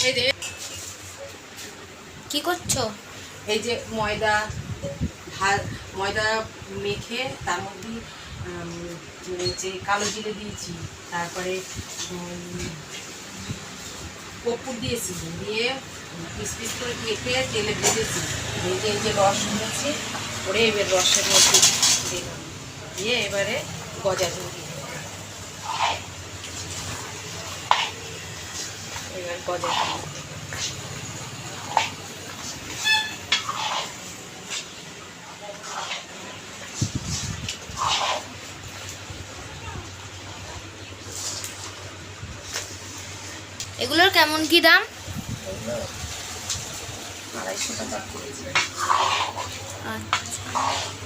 এই যে কি করছো? এই যে ময়দা ময়দা মেখে তার মধ্যে যে কালো জিরে দিয়েছি, তারপরে কর্পূর দিয়েছি, দিয়ে পিস পিস করে কেটে তেলে ভেজেছি, ভেজে এই যে রস নিয়েছি ওরে এবার রসের মধ্যে দিলাম, দিয়ে এবারে গজা দিয়ে এবার গজা এগুলোর কেমন কি দাম? 250 টাকা। আচ্ছা।